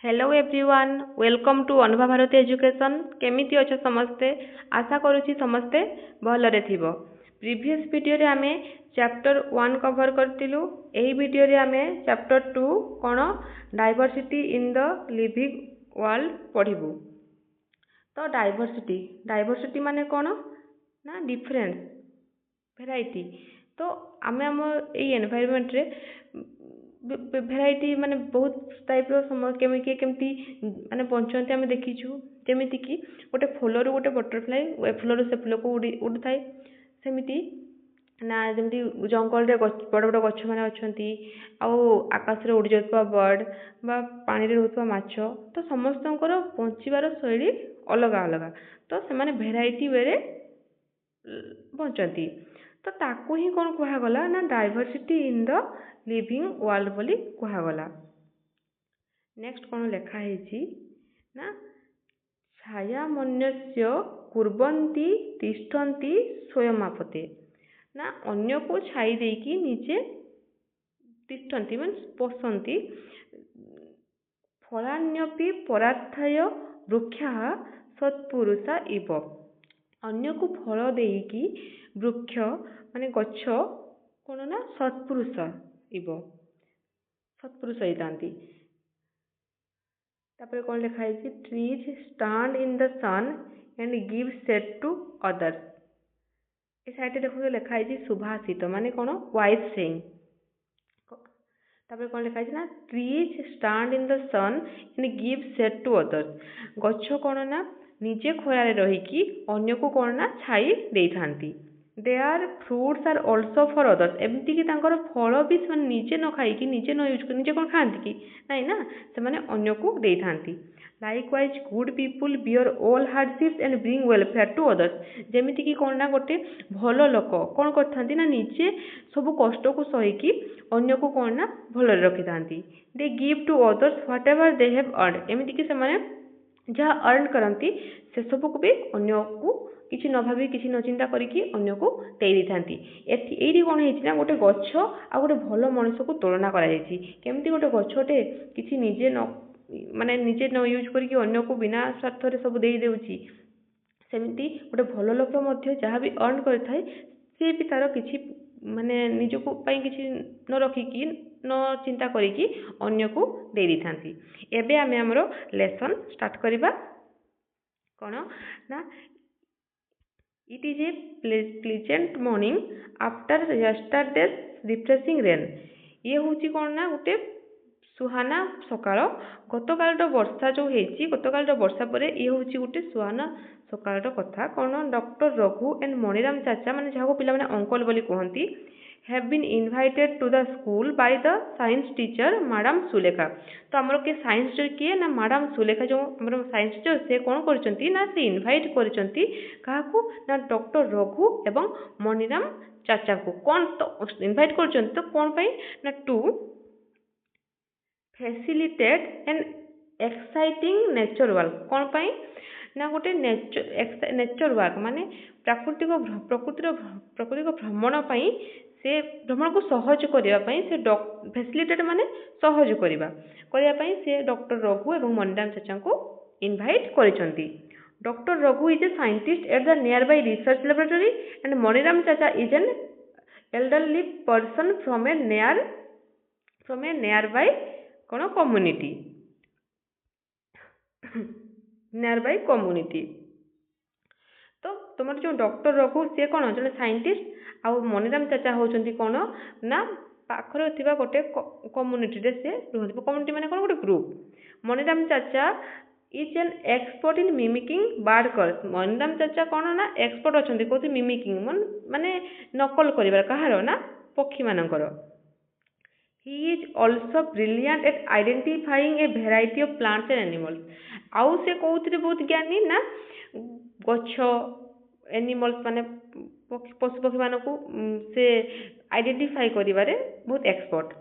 Hello everyone welcome to Anubha Bharati education केमिति अच्छे समस्ते आशा करुच्ची समस्ते भलरे थिबो। प्रीवियस वीडियो रे आमे चैप्टर 1 कवर करतिलु। एही वीडियो रे आमे चैप्टर 2 कोन diversity in the living world पढिबु। तो डाइवर्सिटी माने कोन ना डिफरेंस भेराइटी। तो आमे हम एई एनवायरनमेंट रे भेराइटी माने बहुत टाइप केमती माने बंचते आम देखीचु। जमीती कि गोटे फूलर गोटे बटरफ्लाई फूलर से फूल को उड़ी थाए सेमती ना जमी जंगल रे बड़ बड़ गछ मैंने अच्छा आकाश रे उड़ी जाता बर्ड बा पानी रे रहउतबा माछ। तो समस्त बंचीबार शैली अलग अलग। तो से भेराइटी वे रे बंचती। तो ताकू ही कौन कहगला ना diversity in the living world बोली कहगला। नेक्स्ट कौन लिखाई ना छाया मनुष्य कुर्वन्ति तिष्ठन्ति स्वयमापते ना अन्य को छाई देकी निजे तिष्ठन्ति मीन्स पसंती फलान्यपि परार्थाय वृक्षा सत्पुरुषा इव। अन्य को फल देकी वृक्ष माने गच्छ कौन ना सत्पुरुष इव सत्पुरुष होती। तापर कौन लिखाई trees stand in the sun and give shade to others. ए साइड देखो लिखाई सुभाषित माने कौन वाइज सेइंग। तापर कौन लिखाई ना trees stand in the sun and give shade to others. गच्छ कौन ना निजे खरारे रहीकि अन्य को कौन ना छाई दे थांती। Their fruits are also for others. एमती कि तांकर फल भी से निजे न खाई निजे न यूज कर निजे कौन खाती कि नहीं ना से अन्य को दे थांती। Likewise good people bear all hardships and bring welfare to others. जेमिति कि कौन ना गोटे भल लोक कौन करथांती ना निजे सब कष्ट को सहीकि अन्य को कौन ना भल रखी थांती। They give to others whatever they have earn. एमिति कि से जहाँ अर्न करती से सब को भी अन्य को किसी न भावी किसी न चिंता करिकी अन्य को दे थांती। एठी कौन है गोटे गच्छ आ गोटे भल मनुष्य को तुलना कराई। केमती गोटे गच्छटे किसी निजे न माने निजे न यूज करके अन्य को बिना स्वार्थ रे सब दे देउची। सेमती गोटे भल लोक मध्य जहाँ भी अर्न करथाय से भी तार किछि माने निजको पई किछि न रखिकी न चिंता करिकी अन्य को दे दी थांती। एबे आमे हमरो लेसन स्टार्ट करिबा। कोन ना it is a pleasant morning after yesterday's refreshing rain. ये हूँ कौन ना गोटे सुहाना सकाळ गतकाल वर्षा जो होती गतकाल वर्षा पर ये हूँ गोटे सुहाना सकाळ कथा। कौन डॉक्टर रघु एंड मणिराम चाचा माने जहाँ पे अंकल बोली कहती have been invited to the school by the science teacher madam Sulekha. तो आमर के साइंस टीचर किए ना मैडम सुलेखा जो आमर साइंस टीचर से कौन करचंती ना से इनवाइट करचंती काहाकू ना डॉक्टर रघु एवं मणिराम चाचा को कौन तो इनवाइट करचंती। तो कौन पाई ना to facilitate and exciting nature work. कौन पाई ना गोटे नेचर वर्क माने प्रकृतिर भ्रमण पाई से भ्रमण को सहज करने से फैसिलिटेट माने सहज करने से डॉक्टर रघु एवं मणिराम चाचा को इनवाइट करिसंती। Doctor Raghu is a scientist at the nearby research laboratory and Maniram chacha is an elderly person from a nearby कौन कम्युनिटी नियर बाय कम्युनिटी। तो तुम जो डॉक्टर रघु सी कौन जो साइंटिस्ट आउ मणिराम चाचा होचंती कौन ना पाखर थिबा गोटे कम्युनिटी रे से रहथि। कम्युनिटी माने कौन गोटे group. Maniram chacha is an expert in mimicking bird calls. Maniram चाचा कौन ना एक्सपर्ट अछंती कोथि मिमिकिंग माने नकल करिवार कहार ना पक्षी मानकर। He is also brilliant at identifying a variety of plants and animals. आउ से कौथिरे बहुत ज्ञानी ना गच्छ एनिमल्स माने पशु पक्षी मान को से आइडेंटिफाई करिवारे बहुत expert.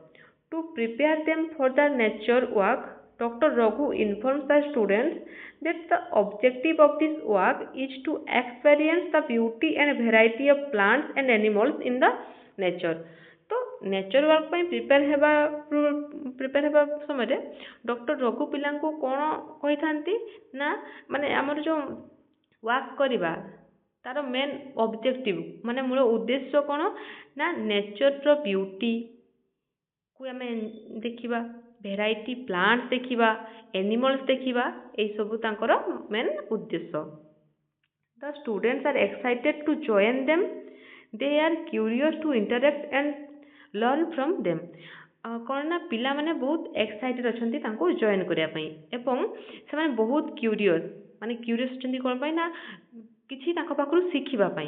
To prepare them for the nature work doctor Raghu informs the students that the objective of this work is to experience the beauty and variety of plants and animals in the nature. तो nature work prepare हेबा समय doctor Raghu पिला को कौन कही थांती ना माने आमर जो वर्क करवा तार मेन ऑब्जेक्टिव माने मूल उद्देश्य कौन ना नेचर रो ब्यूटी को आम देखा भेराइटी प्लांट्स देखा एनिमल्स देखा यही सब तांकर मेन उद्देश्य the students are excited to join them they are curious to interact and learn from them कौन ना पिला माने बहुत एक्साइटेड अच्छी जॉइन करने एवं से माने बहुत क्यूरियस माने क्यूरियस अच्छी कौन पाई ना किसी पाखु शिखापी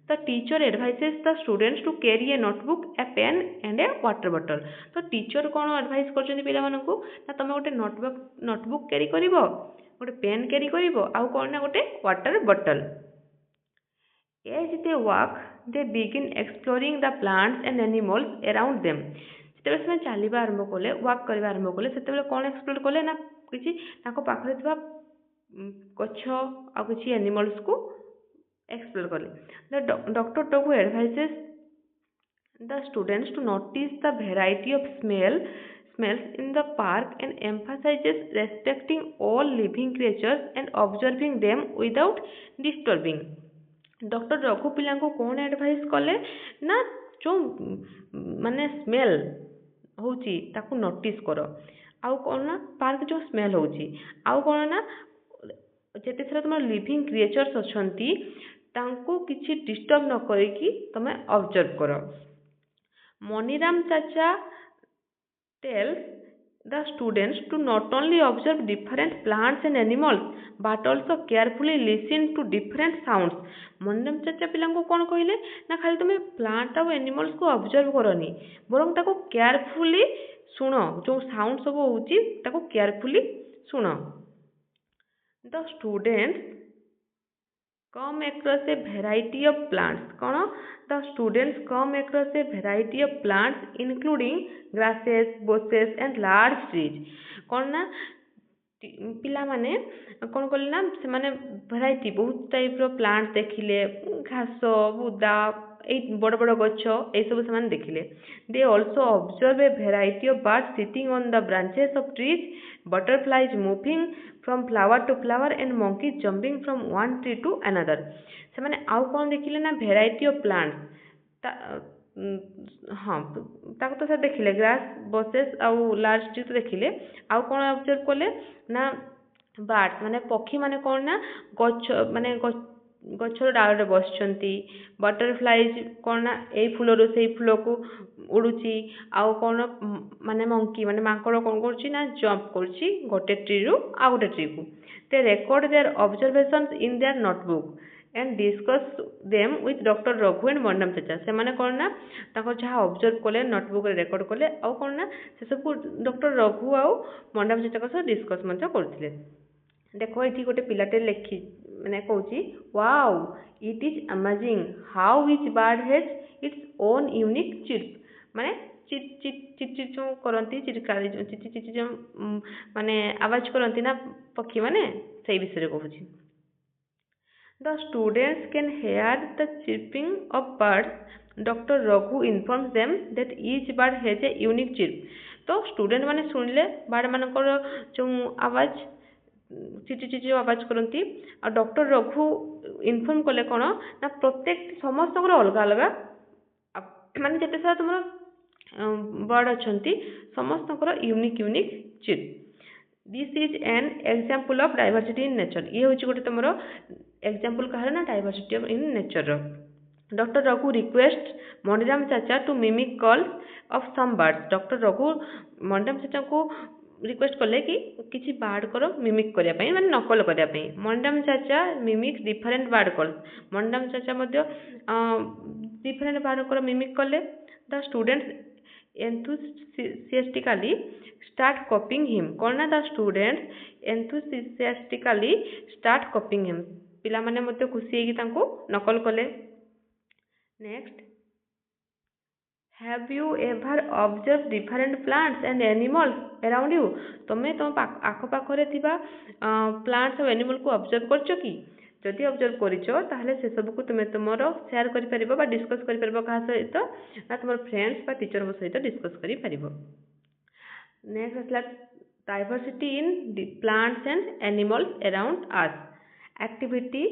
the teacher advises the students to carry a notebook a pen and a water bottle तो टीचर कौन एडवाइस कर पिला मानकु ना तुम गोटे नोटबुक कैरी कर गोटे पेन कैरी कर आउ कौन ना गोटे water bottle as they walk they begin exploring the plants and animals around them जिते से चलवा आरंभ कले वॉक करवा आरंभ कले से कौन एक्सप्लोर कले ना किसी पाखे गछ आ किसी एनिमल्स को एक्सप्लोर कले doctor Raghu advises the students to notice the variety of smells in the park and emphasizes respecting all living creatures and observing them without disturbing doctor Raghu पिला को कौन एडवाइस कले ना जो माने स्मेल होची ताकू नोटिस कर आउ कौन ना पार्क जो स्मेल होची आउ कौन ना जेते सारा तुम लिविंग क्रिएचर्स अछंती तांको किछि डिस्टर्ब न करिकी तमे ऑब्जर्व करो मनीराम चाचा tells the students to not only observe different plants and animals but also carefully listen to different sounds Maniram चाचा पिला को कौन कहले ना खाली तुम प्लांट और एनिमल्स को ऑब्जर्व करनी बरं ताको केयरफुली सुन जो साउंड सब होची ताको carefully soon the students come across a variety of plants कौन the students come across a variety of plants including grasses bushes and large trees कौन ना पिला माने कौन कले ना से माने वैरायटी बहुत टाइप रो प्लांट देखिले घास बुदा ए बड़ बड़ गछ ए सब से माने देखिले they also observe a variety of birds sitting on the branches of trees butterflies moving from flower to flower and monkeys jumping from one tree to another से माने आउ कौन देखिले ना वैरायटी ऑफ प्लांट्स हाँ ताको तो से देखिले ग्रास बसेस आउ लार्ज ट्री तो देखिले आउ कौन ऑब्जर्व कले ना बर्ड्स माने पक्षी माने कौन ना गछ माने गछर डाଳରେ बसचंती बटरफ्लाइज कौन ना ए फूलर से फूल को उड़ुची आउ कौन माने मंकी माने माकड़ कौन करछि ना जंप करछि गोटे ट्री रु आ गोटे ट्री को they record their observations in their notebook and discuss them with doctor Raghu and Maniram chacha से माने कौन ना ताको जहाँ ऑब्जर्व कले नोटबुक रे रेकॉर्ड कले आउ कौन ना से सब डॉक्टर रघु आउ मनीराम चाचा सह डिस्कस मध्य करथिले देखो ये गोटे पिलाटे लिखी मैंने कहूँ wow it is amazing how etch bird has its own unique chirp माने चिट चिट चिट चिट जो करती चिटकारी चिट चिट जो माने आवाज करती ना पक्षी माने से विषय कहूँ the students can here the chirping of birds doctor Raghu informs them that each bird has a unique chirp तो स्टूडेंट माने सुनले बर्ड मानकर जो आवाज चिटी चिटी आवाज करती आ डॉक्टर रघु इनफॉर्म कले कौन ना प्रत्येक समस्त अलग अलग माने जिते सारा तुम बर्ड अच्छा समस्त यूनिक यूनिक चिट this is an example of diversity in nature ये हूँ गोटे तुम एग्जांपल कह ना diversity in nature doctor Raghu request Maniram chacha to mimic calls of some birds doctor Raghu Maniram चाचा को रिक्वेस्ट कले कि किसी बार्ड कर मिमिक करने माने नकल करने मनीराम चाचा mimics different bird calls Maniram चाचा डिफरेंट बार्ड कर मिमिक कले the students enthusiastically start copying him कौन ना the students enthusiastically start copying him पिला माने मते खुशी हेगी तांको नकल कले next Have you ever observed different plants and animals around you? तुम्हें तुम आख पाखरे थिबा प्लांट्स और एनिमल को ऑब्जर्व करछो कि जदि ऑब्जर्व करिछ ताहले से सब को तुमे तुमरो शेयर करि परिबो बा डिस्कस करि परिबो कहा सहित ना तुमर फ्रेंड्स बा टीचर को सहित डिस्कस करि परिबो। नेक्स्ट असला diversity in plants and animals around us activity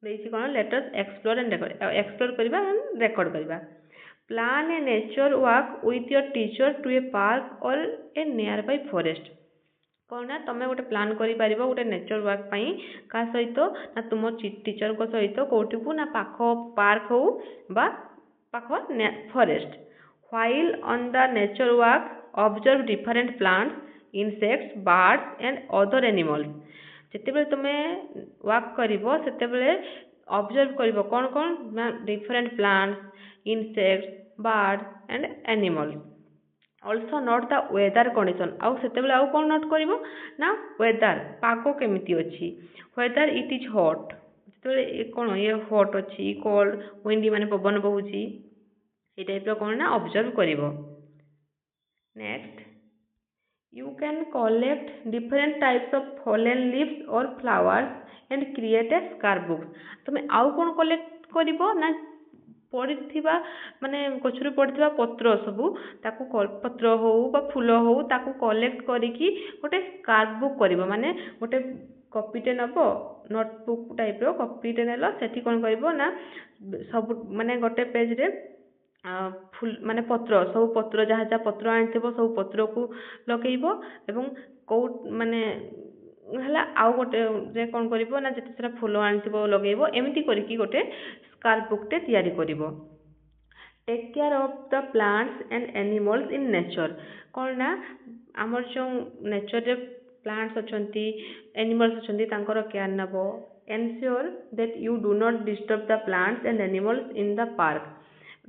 देछि कोन लेट अस एक्सप्लोर करबा एंड रेकॉर्ड करबा। Plan a nature walk with your teacher to a park or a near by forest. कौन ना तुम गोटे प्लान कर गोटे नेचर वॉक क्या सहित ना तुम टीचर को सहित कौटी को ना पाख पार्क हो बा पाख forest. While on the nature walk observe different plants insects birds and other animals. जिते तुम वॉक कर ऑब्जर्व कर कौन कौन ना different plants insects birds and animals. Also note the weather condition आउ से कौन नोट कर ना वेदर पाग केमिति अच्छी वेदर इट इज हॉट जो कौन ये हॉट अच्छी कोल्ड विंडी माने पवन बहुची ये टाइप कौन ना ऑब्जर्व कर। Next you can collect different types of fallen leaves or flowers and create a scrapbook. तुम आउ कौन कलेक्ट कर ना पड़िथिबा माने गछरु पड़िथिबा पत्र सबू ताकू पत्र हो बा फूल हो ताकू कलेक्ट करिकी गोटे स्कार्फ बुक करिवो माने गोटे कॉपीटे नबो नोटबुक टाइप रो कॉपीटे नेलो सेठी कोन करिवो ना सब माने गोटे पेज रे फूल माने पत्र सब पत्र जहाँ जहाँ पत्र आनिथिबो सब पत्र को लगेइबो एवं को माने हला आउ गोटे रे कोन करिवो ना जते सारा फूल आनिथिबो लगेइबो एमिति करिकी गोटे स्कार्फ बुकटे तैयारी करिवो। Take care of the plants and animals in nature. कौन ना आमर जो नेचर रे प्लांट्स अच्छी एनिमल्स अच्छी तांकर केयर नबो। Ensure that you do not disturb the plants and animals in the park.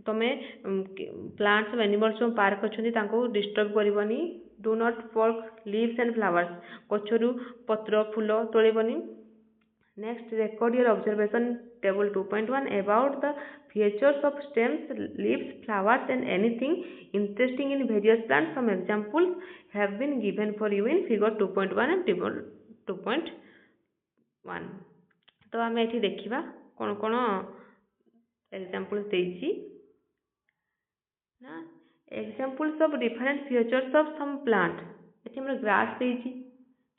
तुमे प्लांट्स और एनिमल्स जो पार्क अच्छी डिस्टर्ब करबनी। Do not poke leaves and flowers गछरु पत्र फूल तोड़बनी। Next record your observation table 2.1 about the features of stems, leaves, flowers and anything interesting in various plants. Some examples have been given for you in figure 2.1 and table 2.1. तो आम ये देखा कौन कौन एग्जाम्पल्स देइछि ना examples of different features of some plant. ये हमर ग्रास देइछि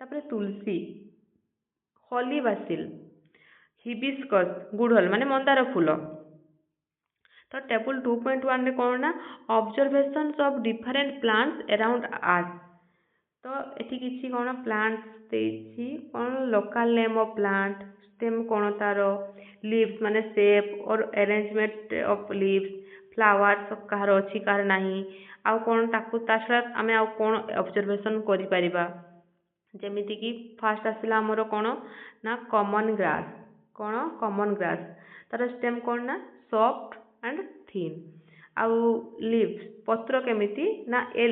तापर तुलसी हॉली बासिल हिबिस्कस गुड़हल माने मंदार फूल। तो टेबल 2.1 रे कौन ना observations of different plants around us. तो एठी किछि कौन प्लांट्स देछि कौन local name of plant stem कौन तार लीव्स माने शेप और अरेंजमेंट ऑफ लीव्स फ्लावर्स कहार अछि कहार नाही आउ कौन ताकू ता छडा आमे आउ कौन ऑब्जर्वेशन करि परिबा। जेमिति कि फास्ट आसिला हमरो कौन ना कॉमन ग्रास कौन कॉमन ग्रास तार स्टेम कौन ना सॉफ्ट एंड थिन आउ लीव्स पत्र केमिति ना a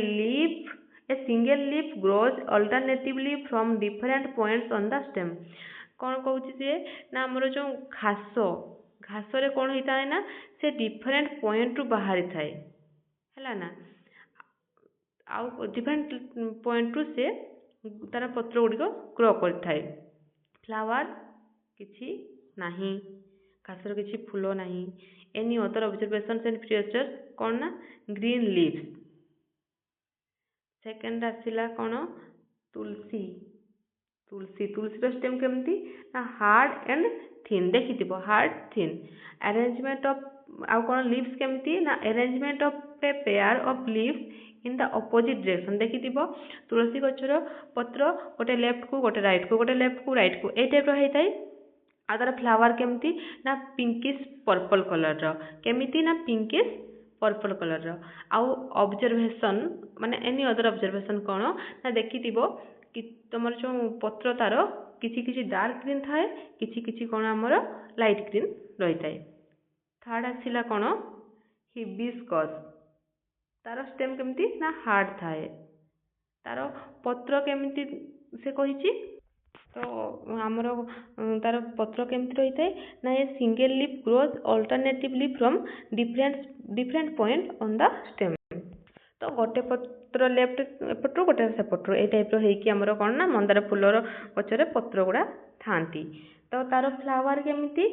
single leaf grows alternatively from different points on the stem. कौन कहूँ जे ना हमरो जो घास घास रे कौन होता है ना से डिफरेंट पॉइंट रु बाहरी थाए हैला ना आउ डिफरेंट पॉइंट रु से तार पत्र गुड़िक ग्रो कर। फ्लावर किछि नाही घासर किछि फूल नाही। Any other observation and features कौन ना ग्रीन लीव्स। सेकेंड आसिला कौन तुलसी तुलसी तुलसी स्टेम केमती ना हार्ड एंड थिन देखि हार्ड थिन अरेंजमेंट ऑफ आउ कौन लीव्स केमती ना arrangement of a pair of leaves in the opposite direction देखि तुलसी गछर पत्र गोटे लेफ्ट को गोटे राइट को गोटे लेफ्ट को राइट को ए टाइप होता है। आ तार फ्लावर केमती ना पिंकिश पर्पल कलर रो केमिति ना पिंकिश पर्पल कलर रो। आउ ऑब्जर्वेशन माने एनी अदर ऑब्जर्वेशन कौन ना देखि कि तुम जो पत्र तार किछि किछि डार्क ग्रीन थाए किछि किछि कौन आमर लाइट ग्रीन रही थाए। थर्ड आसिला कौन हिबिस्कस तार स्टेम केमती ना हार्ड थाए तार पत्र केमती से कहिछि तो आमर तार पत्र केमती रही थाए ना a single leaf grows alternatively from different point on the stem. तो ପତ୍ର ଲେଫ୍ଟ ଏପଟରୁ ଗୋଟେ ସେପଟରୁ ଏଇ ଟାଇପ୍ର ହେଇକି ଆମର କ'ଣ ନା ମନ୍ଦାର ଫୁଲର ଗଛରେ ପତ୍ର ଗୁଡ଼ା ଥାଆନ୍ତି। ତ ତାର ଫ୍ଲାୱାର କେମିତି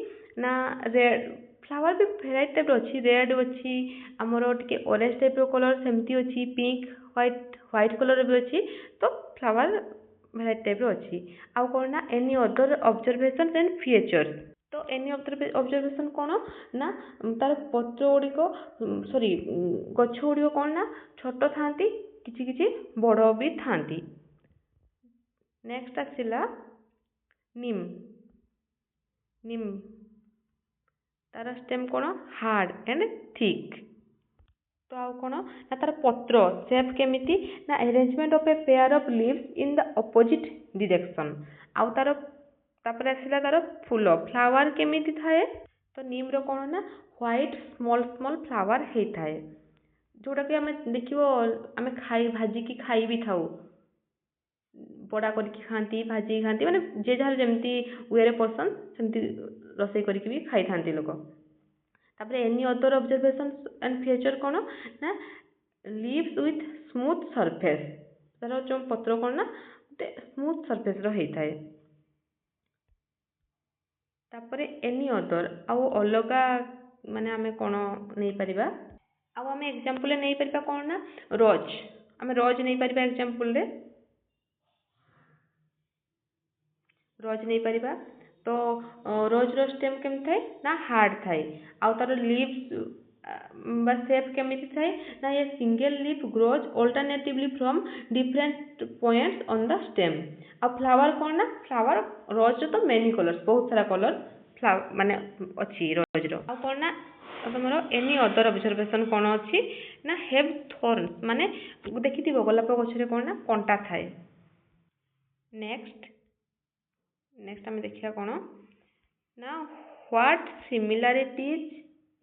ନା ରେଡ୍ ଫ୍ଲାୱାର ବି ଭେରାଇଟି ଟାଇପ୍ର ଅଛି, ରେଡ୍ ଅଛି, ଆମର ଟିକେ ଅରେଞ୍ଜ ଟାଇପ୍ର କଲର୍ ସେମିତି ଅଛି, ପିଙ୍କ ହ୍ୱାଇଟ୍ କଲର୍ ବି ଅଛି। ତ ଫ୍ଲାୱାର ଭେରାଇଟି ଟାଇପ୍ର ଅଛି। ଆଉ କ'ଣ ନା any other observation and features. ତ ଏନି ଅବଜରଭେସନ୍ କ'ଣ ନା ତାର ପତ୍ର ଗୁଡ଼ିକ ଗଛ ଗୁଡ଼ିକ କ'ଣ ନା ଛୋଟ ଥାଆନ୍ତି, କିଛି କିଛି ବଡ଼ ବି ଥାଆନ୍ତି। ନେକ୍ସଟ ଆସିଲା ନିମ୍। ତାର ଷ୍ଟେମ୍ କ'ଣ ହାର୍ଡ ଆଣ୍ଡ ଥିକ୍। ତ ଆଉ କ'ଣ ନା ତାର ପତ୍ର ସେପ୍ କେମିତି ନା arrangement of A pair of leaves in the opposite direction. ଆଉ ତାପରେ ଆସିଲା ତାର ଫୁଲ ଫ୍ଲାୱାର କେମିତି ଥାଏ। ତ ନିମ୍ର କ'ଣ ନା ହ୍ୱାଇଟ୍ ସ୍ମଲ୍ ଫ୍ଲାୱାର ହେଇଥାଏ, ଯୋଉଟାକି ଆମେ ଦେଖିବ ଆମେ ଭାଜିକି ଖାଇ ବି ଥାଉ, ବଡ଼ା କରିକି ଖାଆନ୍ତି, ଭାଜିକି ଖାଆନ୍ତି, ମାନେ ଯେ ଯାହାର ଯେମିତି ୱେରେ ପସନ୍ଦ ସେମିତି ରୋଷେଇ କରିକି ବି ଖାଇଥାନ୍ତି ଲୋକ। ତାପରେ ଏନି ଅଦର ଅବଜରଭେସନ୍ସ ଆଣ୍ଡ ଫିଚର କ'ଣ ନା ଲିଭ୍ସ ୱିଥ୍ ସ୍ମୁଥ ସରଫେସ୍। ତାର ଯେଉଁ ପତ୍ର କ'ଣ ନା ଗୋଟେ ସ୍ମୁଥ ସରଫେସ୍ର ହେଇଥାଏ। ତାପରେ ଏନି ଅଦର ଆଉ ଅଲଗା ମାନେ ଆମେ କ'ଣ ନେଇପାରିବା, ଆଉ ଆମେ ଏକ୍ଜାମ୍ପଲରେ ନେଇପାରିବା କ'ଣ ନା ରୋଜ୍। ଆମେ ରୋଜ୍ ନେଇପାରିବା ଏକ୍ଜାମ୍ପଲରେ, ରୋଜ୍ ନେଇପାରିବା। ତ ରୋଜ୍ର ଷ୍ଟେମ୍ କେମିତି ଥାଏ ନା ହାର୍ଡ ଥାଏ, ଆଉ ତାର ଲିଭ୍ସ ବା ସେପ୍ କେମିତି ଥାଏ ନା a single leaf grows alternatively from different points on the stem. ଆଉ ଫ୍ଲାୱାର କ'ଣ ନା ଫ୍ଲାୱାର ରୋଜ୍ର ତ ମେନି କଲର୍ସ, ବହୁତ ସାରା କଲର୍ ମାନେ ଅଛି ରୋଜ୍ର। ଆଉ କ'ଣ ନା ତମର ଏନି ଅଦର ଅବଜରଭେସନ୍ କ'ଣ ଅଛି ନା ହେଭ୍ ଥର୍ନ, ମାନେ ଦେଖିଥିବ ଗୋଲାପ ଗଛରେ କ'ଣ ନା କଣ୍ଟା ଥାଏ। ନେକ୍ସଟ ଆମେ ଦେଖିବା କ'ଣ ନା what similarities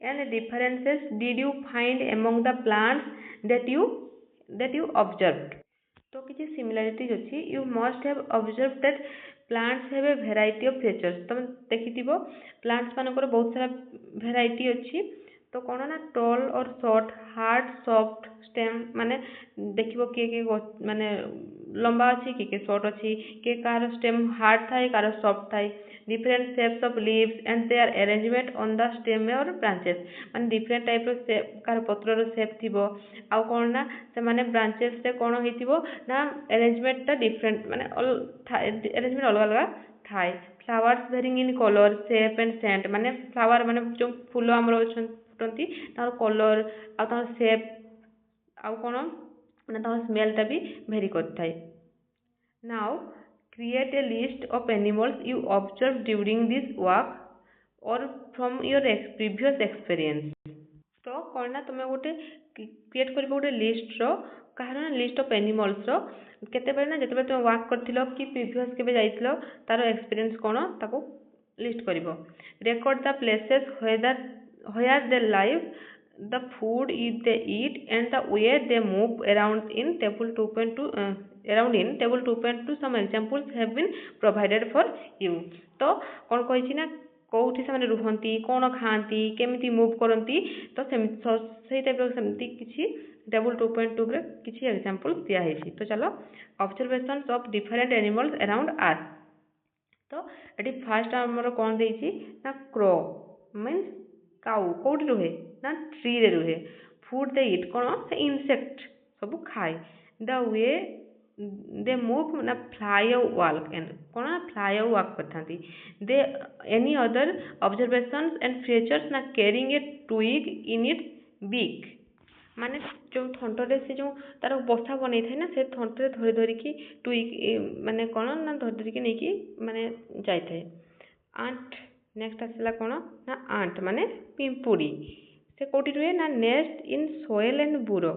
and differences did you find among the plants that you observed। तो किसी similarities अच्छी, you must have observed that plants have a variety of features। तुम देखिथिबो plants मानकर बहुत सारा variety अच्छी। तो कौन ना tall और short, hard soft stem, माने देखिबो के माने लंबा अच्छी के short अच्छी, के कार stem hard थाए कार soft थाए। different shapes of leaves and their arrangement on the stem or branches, माने different type of shape car पत्र रो shape थिबो। आउ कोन ना से माने branches से कोन हेतिबो ना arrangement ता different माने arrangement अलग अलग थाए। flowers varying in color, shape and scent, माने flower माने जो फूल हमरो फुटंती तार कलर आ तार shape आउ कोन ना तार smell ता भी vary करथाय। now create a list of animals you observed during this walk or from your previous experience। तो कौन ना तुम्हें गोटे क्रिएट कर गोटे लिस्ट रो कहार ना लिस्ट ऑफ एनिमल्स रो केते बेले ना जते बेले तुम वर्क करथिलो कि प्रीवियस केबे जाइथिलो तार एक्सपीरियंस कोन ताको लिस्ट करिवो। Record the places where they live, the food they eat and the way they move around in table 2.2 some examples have been provided for you। तो कौन कहिछि ना कोठी से रुहंती, कोन खांती, केमिति मूव करंती, तो सेही टाइप रो सेमती किछि टेबल 2.2 रे किछि एग्जांपल दिया हेछि। तो चलो observations of different animals around अस। तो एटी फर्स्ट हमर कोन देछि ना क्रो मींस काउ कोठी रुहे ना ट्री रे रुहे। फूड दे इट कोन से इंसेक्ट सब खाए। द वे दे मूव ना फ्लाई और वॉक एंड कोन फ्लाई और वॉक करथांती। दे any other observations and features ना carrying a twig in its beak, माने जो थंटरे से जो तार बसा बनै थाय ना से थंटरे धरि धरि की ट्विग माने कोन ना धरि धरि की नै की माने जाय थाय। आंट नेक्स्ट आसला कोन ना आंट माने पिंपुड़ी। से कोठी रुहे ना नेस्ट इन सोइल एंड बुरो,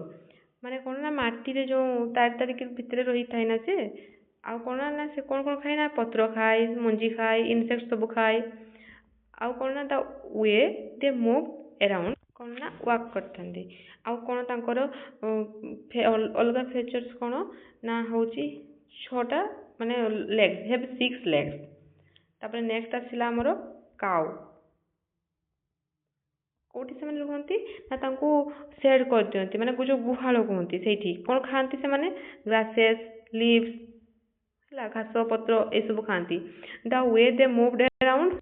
माने कोन ना माटी रे जो तार के भितरे रही थाय ना से आउ कोन ना से कोन कोन खाय ना पत्र खाय, मुंजी खाय, इंसेक्ट सब खाय। आउ कोन ना the way they move around कोन ना वॉक करथांती। आउ कोन तांकर अलगा फीचर्स कोन ना होची छोटा माने लेग्स हैव 6 लेग्स। तापर नेक्स्ट आसिला हमरो काउ। କୋଉଠି ସେମାନେ ରୁହନ୍ତି ନା ତାଙ୍କୁ ସେଡ୍ କରିଦିଅନ୍ତି, ମାନେ ଯୋଉ ଗୁହାଳ କୁହନ୍ତି ସେଇଠି କ'ଣ ଖାଆନ୍ତି ସେମାନେ? ଗ୍ରାସେସ୍, ଲିଭ୍ସ, ହେଲା, ଘାସ ପତ୍ର ଏସବୁ ଖାଆନ୍ତି। The way they move around,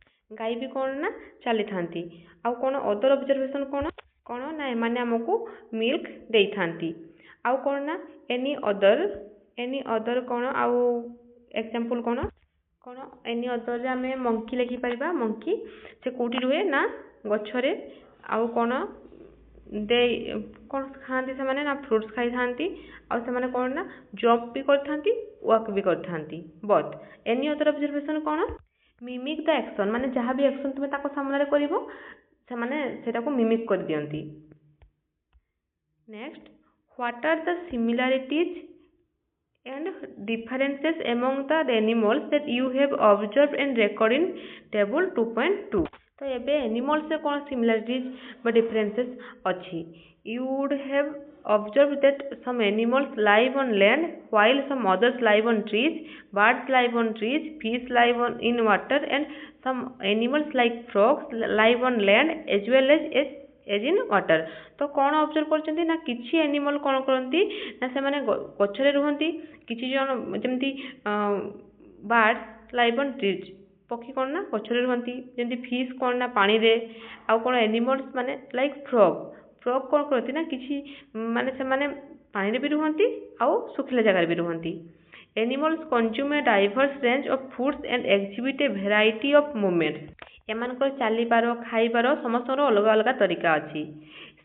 ଗାଈ ବି କ'ଣ ନା ଚାଲିଥାନ୍ତି। ଆଉ କ'ଣ ଅଦର ଅବଜରଭେସନ କ'ଣ କ'ଣ ନା ଏମାନେ ଆମକୁ ମିଲ୍କ ଦେଇଥାନ୍ତି। ଆଉ କ'ଣ ନା ଏନି ଅଦର କ'ଣ, ଆଉ ଏକ୍ସାମ୍ପଲ କ'ଣ କ'ଣ ଏନି ଅଦରରେ ଆମେ ମଙ୍କି ଲେଖିପାରିବା। ମଙ୍କି ସେ କୋଉଠି ରୁହେ ନା ଗଛରେ। ଆଉ କ'ଣ କ'ଣ ଖାଆନ୍ତି ସେମାନେ ନା ଫ୍ରୁଟ୍ସ ଖାଇଥାନ୍ତି। ଆଉ ସେମାନେ କ'ଣ ନା ଜମ୍ପ ବି କରିଥାନ୍ତି, ୱାକ୍ ବି କରିଥାନ୍ତି। ବଟ୍ ଏନି ଅଦର ଅବଜରଭେସନ କ'ଣ? ମିମିକ୍ ଦ ଆକ୍ସନ, ମାନେ ଯାହା ବି ଆକ୍ସନ ତୁମେ ତାଙ୍କ ସାମ୍ନାରେ କରିବ ସେମାନେ ସେଟାକୁ ମିମିକ୍ କରିଦିଅନ୍ତି। Next, what are the similarities and differences among the animals that you have observed and record in table 2.2। तो ଏବେ animals ରେ କ'ଣ similarities ବା differences ଅଛି? You would have observed that some animals live on land while some others live on trees, birds live on trees, fish live in water, and some animals like frogs live on land as well as in water। तो କ'ଣ observe କରିଛନ୍ତି ନା କିଛି animal କ'ଣ କରନ୍ତି ନା ସେମାନେ ଗଛରେ ରୁହନ୍ତି, କିଛି ଜଣ ଯେମିତି ବାର୍ଡସ୍ ଲାଇଭ୍ ଅନ୍ ଟ୍ରିଜ୍, ପକ୍ଷୀ କ'ଣ ନା ଗଛରେ ରୁହନ୍ତି, ଯେମିତି ଫିସ୍ କ'ଣ ନା ପାଣିରେ। ଆଉ କ'ଣ ଆନିମଲ୍ସ ମାନେ ଲାଇକ୍ ଫ୍ରଗ୍ କ'ଣ କରନ୍ତି ନା କିଛି ମାନେ ସେମାନେ ପାଣିରେ ବି ରୁହନ୍ତି ଆଉ ଶୁଖିଲା ଜାଗାରେ ବି ରୁହନ୍ତି। Animals consume a diverse range of foods and exhibit a variety of movements। ଏମାନଙ୍କର ଚାଲିବାର ଖାଇବାର ସମସ୍ତଙ୍କର ଅଲଗା ଅଲଗା ତରିକା ଅଛି।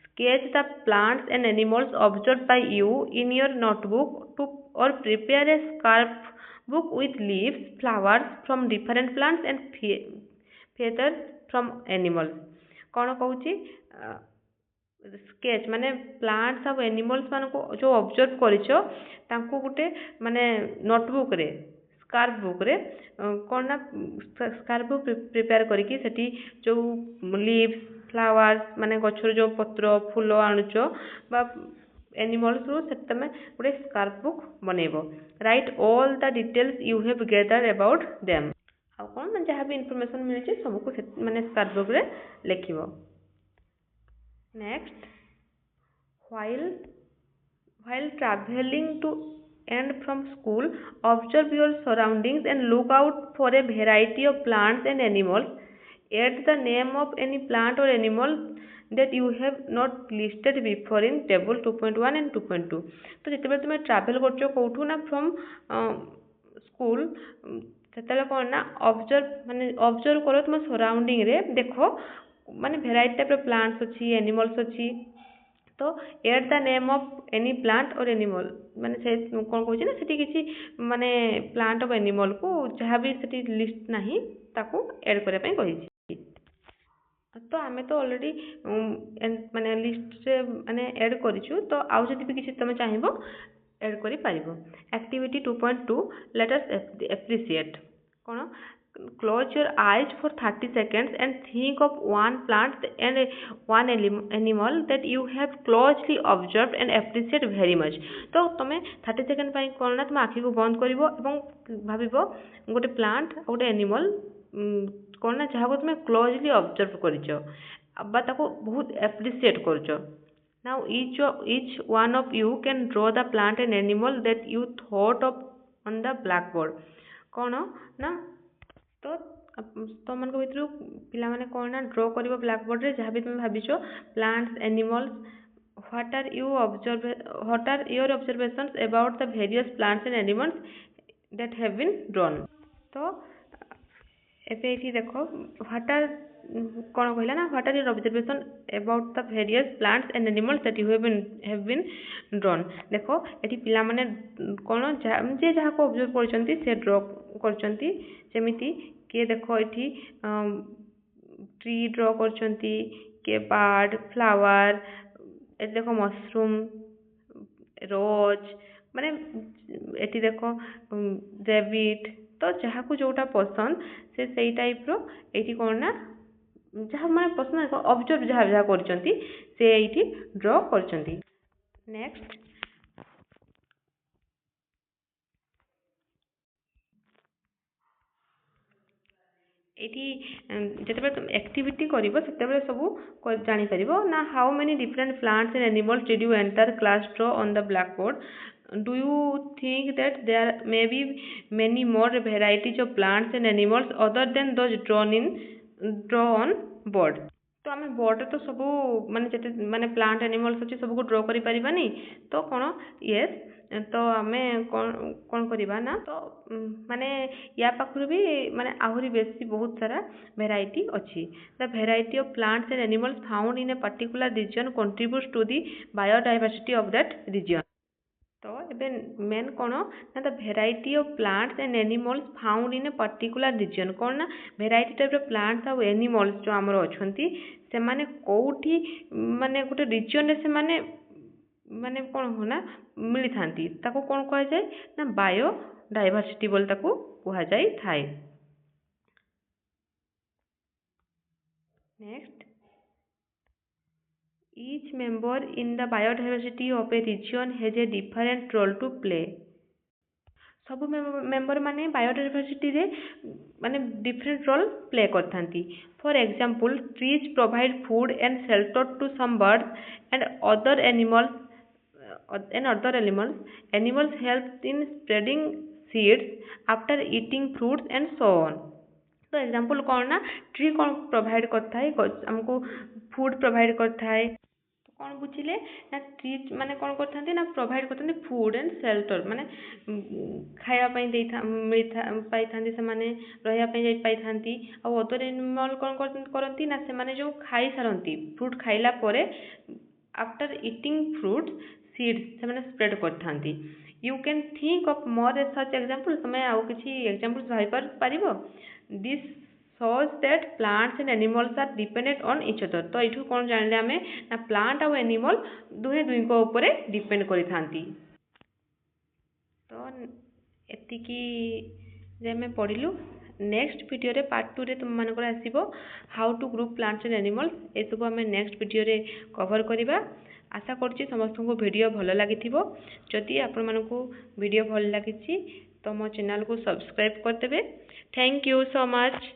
Sketch the plants and animals observed by you in your notebook or prepare a scrapbook with leaves, flowers from different plants and feathers from animals। କ'ଣ କହୁଛି? ସ୍କେଚ୍ ମାନେ ପ୍ଲାଣ୍ଟସ୍ ଆଉ ଏନିମଲ୍ସ ମାନଙ୍କୁ ଯେଉଁ ଅବଜର୍ଭ କରିଛ ତାଙ୍କୁ ଗୋଟେ ମାନେ ନୋଟବୁକ୍ରେ, ସ୍କାର୍ପ ବୁକ୍ରେ କ'ଣ ନା ସ୍କାର୍ପ ବୁକ୍ ପ୍ରିପେୟାର କରିକି ସେଠି ଯେଉଁ ଲିଭ୍ସ, ଫ୍ଲାୱାର୍ସ ମାନେ ଗଛର ଯେଉଁ ପତ୍ର ଫୁଲ ଆଣୁଛ ବା ଏନିମଲ୍ସରୁ ସେଠି ତମେ ଗୋଟେ ସ୍କାର୍ପ ବୁକ୍ ବନେଇବ। Write all the details you have gathered about them. ଆଉ କ'ଣ ନା ଯାହା ବି ଇନଫର୍ମେସନ୍ ମିଳିଛି ସବୁକୁ ମାନେ ସ୍କାର୍ପ ବୁକ୍ରେ ଲେଖିବ। Next, while traveling to and from school, observe your surroundings and look out for a variety of plants and animals। Add the name of any plant or animal that you have not listed before in table 2.1 and 2.2। तो ଯେତେବେଳେ ତୁମେ travel କରୁଛ କୋଉଠୁ ନା from school, ସେତେବେଳେ କ'ଣ ନା observe କର ତୁମ ସରାଉଣ୍ଡିଂରେ, ଦେଖ ମାନେ ଭେରାଇଟି ଟାଇପ୍ର ପ୍ଲାଣ୍ଟସ୍ ଅଛି, ଆନିମଲ୍ସ ଅଛି। ତ add the name of any plant or animal, ମାନେ ସେ କ'ଣ କହୁଛି ନା ସେଠି କିଛି ମାନେ ପ୍ଲାଣ୍ଟ ଅଫ୍ ଏନିମଲ୍କୁ ଯାହା ବି ସେଠି ଲିଷ୍ଟ ନାହିଁ ତାକୁ ଏଡ୍ କରିବା ପାଇଁ କହିଛି। ତ ଆମେ ତ ଅଲରେଡ଼ି ମାନେ ଲିଷ୍ଟରେ ମାନେ ଏଡ୍ କରିଛୁ, ତ ଆଉ ଯଦି ବି କିଛି ତୁମେ ଚାହିଁବ ଏଡ୍ କରିପାରିବ। Activity 2.2 let us appreciate. କ'ଣ? Close your eyes for 30 seconds and think of one plant and one animal that you have closely observed and appreciate very much। तो तुम्हें 30 सेकेंड ପାଇଁ କ'ଣ ନା ତୁମ ଆଖିକୁ ବନ୍ଦ କରିବ ଏବଂ ଭାବିବ ଗୋଟେ ପ୍ଲାଣ୍ଟ ଆଉ ଗୋଟେ ଆନିମଲ କ'ଣ ନା ଯାହାକୁ ତୁମେ କ୍ଲୋଜଲି ଅବଜର୍ଭ କରିଛ ବା ତାକୁ ବହୁତ ଆପ୍ରିସିଏଟ୍ କରୁଛ। Now each one of you can draw the plant and animal that you thought of on the blackboard। କ'ଣ ନା ତ ତମମାନଙ୍କ ଭିତରୁ ପିଲାମାନେ କ'ଣ ନା ଡ୍ର କରିବ ବ୍ଲାକବୋର୍ଡରେ ଯାହା ବି ତୁମେ ଭାବିଛ plants, animals. What are your observations about the various plants and animals that have been drawn. ତ ଏବେ ଏଇଠି ଦେଖ ହ୍ୱାଟ ଆର୍ କ'ଣ କହିଲା ନା what are your observation about the various plants and animals that you have been drawn. ଦେଖ ଏଠି ପିଲାମାନେ କ'ଣ ଯେ ଯାହାକୁ ଅବଜର୍ଭ କରିଛନ୍ତି ସେ ଡ୍ର କରିଛନ୍ତି। ଯେମିତି କିଏ ଦେଖ ଏଠି ଟ୍ରି ଡ୍ର କରିଛନ୍ତି, କିଏ ବାର୍ଡ, ଫ୍ଲାୱାର, ଏଠି ଦେଖ ମସରୁମ୍, ରୋଜ୍, ମାନେ ଏଠି ଦେଖ ରେବିଟ୍। ତ ଯାହାକୁ ଯୋଉଟା ପସନ୍ଦ ସେ ସେଇ ଟାଇପ୍ର ଏଇଠି କ'ଣ ନା ଯାହା ମାନେ ପସନ୍ଦ ଅବଜର୍ଭ ଯାହା କରିଛନ୍ତି ସେ ଏଇଠି ଡ୍ର କରିଛନ୍ତି। ନେକ୍ସଟ, ଏଇଠି ଯେତେବେଳେ ତୁମେ ଆକ୍ଟିଭିଟି କରିବ ସେତେବେଳେ ସବୁ ଜାଣିପାରିବ ନା how many different plants and animals did you enter class draw on the blackboard do you think that there may be many more varieties of plants and animals other than those draw on board तो आम board तो सब माने जेते माने plant animals अच्छे सबको ड्र करि परिबानी तो कौन यस तो आम कौन करवा ना तो माने या पाखु भी माने आहुरी बेसी बहुत सारा भेराइटी अच्छी the variety of plants and animals found in a particular region contributes to the biodiversity of that region तो एबे मेन कौन ना the variety of plants and animals found in a particular region कौन ना भेराइटी टाइप रो plants और animals जो आमर अछंती से माने कोठी माने गोटे रीजन रे से माने माने कौन हो ना मिली थांती ताको कौन कहा जाए ना बायो डाइवर्सिटी बोल ताको कहा जाई थाए next each member in the biodiversity of a region has a different role to play सब मेंबर माने बायोडायवर्सिटी रे माने डिफरेंट रोल प्ले करथांती for example trees provide food and shelter to some birds and other animals help in spreading seeds after eating fruits and so on तो example कौन ना tree कौन provide करता है हमको फूड प्रोवाइड करता है कौन बुझिले ना ट्री माने कौन करथांती ना प्रोवाइड करथांती फूड एंड शेल्टर माने खाया पई देथा मिलथा पाई थांती से माने रहया पई जाई पाई थांती आ अदर एनिमल कौन करंती ना से माने जो खाई सारंती फ्रूट खाइला परे आफ्टर ईटिंग फ्रूट सीड्स से माने स्प्रेड करथांती you can think of more such example तुम्हें आउ किछि एग्जांपल्स भाई पारिबो this shows that plants and animals are dependent on each other तो एठू कौन जानले आमे ना प्लांट और एनिमल दुहे दुई को ऊपर डिपेंड करि थांती तो एतिकी जे मैं पढिलु नेक्स्ट वीडियो रे पार्ट 2 रे तुम मानकर आसीबो how to group plants and animals ए सब हमें नेक्स्ट वीडियो रे कवर करिबा आशा करछि समस्त को वीडियो भलो लागिथिबो जदि आपन मानको वीडियो भलो लागिछि तो मो चैनल को सब्सक्राइब कर देबे थैंक यू सो मच